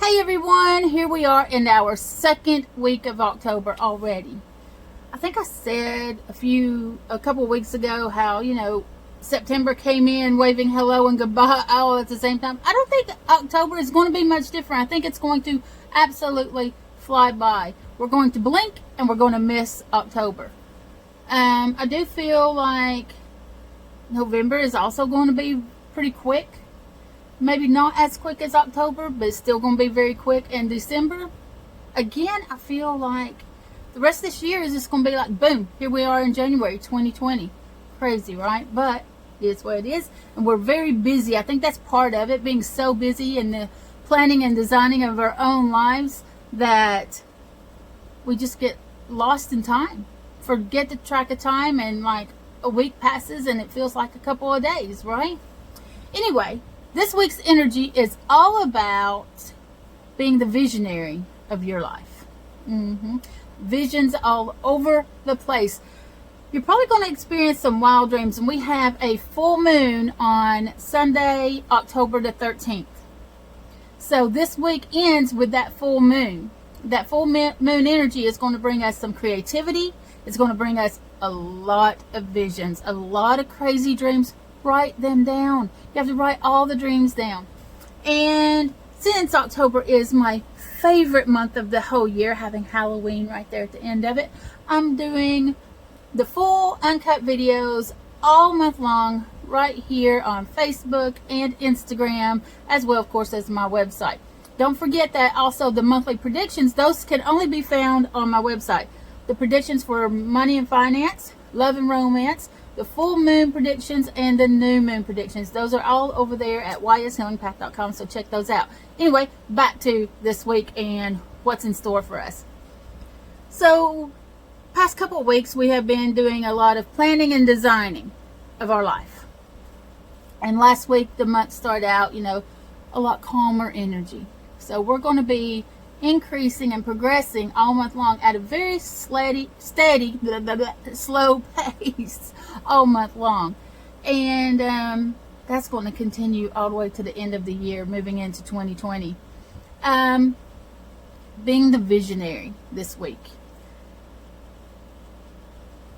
Hey everyone, here we are in our second week of October already. I think I said a couple weeks ago how, September came in waving hello and goodbye all at the same time. I don't think October is going to be much different. I think it's going to absolutely fly by. We're going to blink and we're going to miss October. I do feel like November is also going to be pretty quick. Maybe not as quick as October, but it's still going to be very quick. And December, again, I feel like the rest of this year is just going to be like, boom, here we are in January 2020. Crazy, right? But it is what it is. And we're very busy. I think that's part of it, being so busy in the planning and designing of our own lives that we just get lost in time. Forget the track of time, and like a week passes and it feels like a couple of days, right? Anyway, this week's energy is all about being the visionary of your life. Visions all over the place. You're probably going to experience some wild dreams, and we have a full moon on Sunday, October the 13th. So this week ends with that full moon. That full moon energy is going to bring us some creativity. It's going to bring us a lot of visions, a lot of crazy dreams. Write them down. You have to write all the dreams down. And since October is my favorite month of the whole year, having Halloween right there at the end of it, I'm doing the full uncut videos all month long right here on Facebook and Instagram, as well, of course, as my website. Don't forget that also the monthly predictions, those can only be found on my website. The predictions for money and finance, love and romance, the full moon predictions, and the new moon predictions. Those are all over there at yshealingpath.com, so check those out. Anyway, back to this week and what's in store for us. So, past couple of weeks, we have been doing a lot of planning and designing of our life. And last week, the month started out, a lot calmer energy. So, we're going to be increasing and progressing all month long at a very steady, slow pace all month long. And that's going to continue all the way to the end of the year, moving into 2020. Being the visionary this week.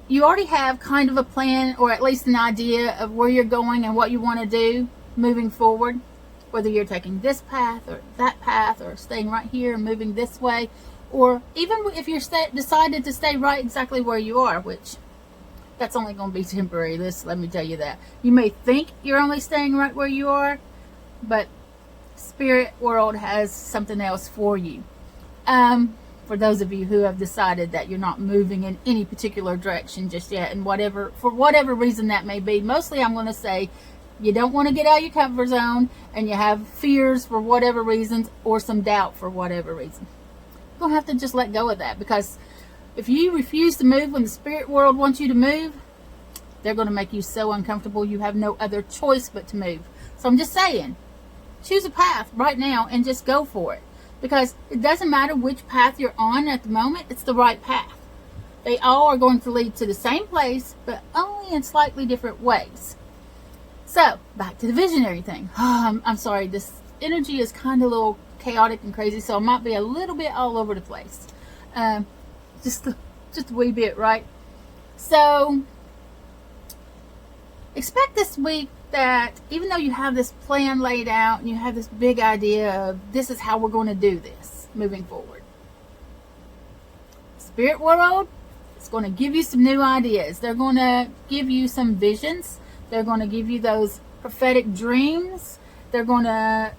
You already have kind of a plan, or at least an idea of where you're going and what you want to do moving forward. Whether you're taking this path or that path, or staying right here and moving this way, or even if you're decided to stay right exactly where you are, which that's only going to be temporary. Let me tell you that. You may think you're only staying right where you are, but spirit world has something else for you. For those of you who have decided that you're not moving in any particular direction just yet, and for whatever reason that may be, mostly I'm going to say you don't want to get out of your comfort zone, and you have fears for whatever reasons, or some doubt for whatever reason. You're going to have to just let go of that, because if you refuse to move when the spirit world wants you to move, they're going to make you so uncomfortable you have no other choice but to move. So I'm just saying, choose a path right now and just go for it, because it doesn't matter which path you're on at the moment, it's the right path. They all are going to lead to the same place, but only in slightly different ways. So, back to the visionary thing. I'm sorry, this energy is kind of a little chaotic and crazy, so it might be a little bit all over the place. Just a wee bit, right? So, expect this week that even though you have this plan laid out, and you have this big idea of this is how we're going to do this moving forward, Spirit World is going to give you some new ideas. They're going to give you some visions. They're going to give you those prophetic dreams. They're going to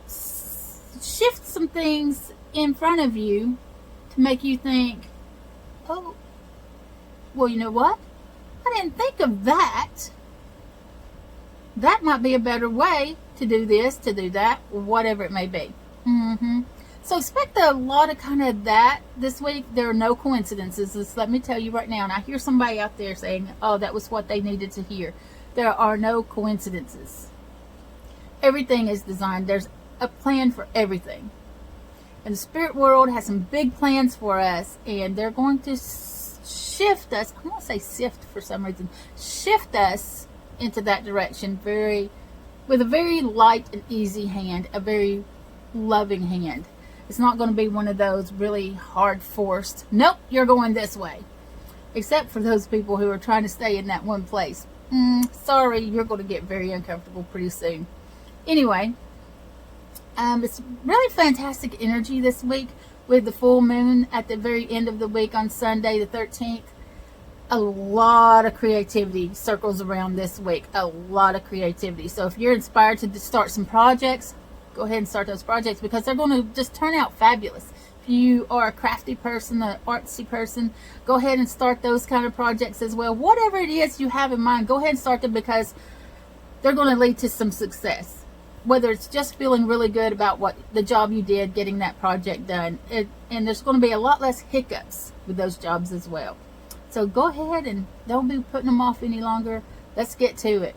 shift some things in front of you to make you think, oh, well, you know what? I didn't think of that. That might be a better way to do this, to do that, or whatever it may be. So expect a lot of kind of that this week. There are no coincidences. Just let me tell you right now. And I hear somebody out there saying, oh, that was what they needed to hear. There are no coincidences. Everything is designed. There's a plan for everything. And the spirit world has some big plans for us. And they're going to shift us. I'm going to say sift for some reason. Shift us into that direction with a very light and easy hand. A very loving hand. It's not going to be one of those really hard forced, nope, you're going this way. Except for those people who are trying to stay in that one place. Sorry, you're going to get very uncomfortable pretty soon. Anyway, it's really fantastic energy this week with the full moon at the very end of the week on Sunday the 13th. A lot of creativity circles around this week. A lot of creativity. So if you're inspired to start some projects, go ahead and start those projects because they're going to just turn out fabulous. If you are a crafty person, an artsy person, go ahead and start those kind of projects as well. Whatever it is you have in mind, go ahead and start them because they're going to lead to some success. Whether it's just feeling really good about what the job you did, getting that project done, and there's going to be a lot less hiccups with those jobs as well. So go ahead and don't be putting them off any longer. Let's get to it.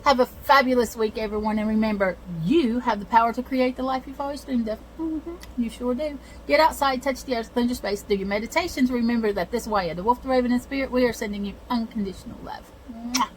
Have a fabulous week, everyone. And remember, you have the power to create the life you've always dreamed of. You sure do. Get outside, touch the earth, cleanse your space, do your meditations. Remember that this way, the Wolf, the Raven, and Spirit, we are sending you unconditional love. Mwah.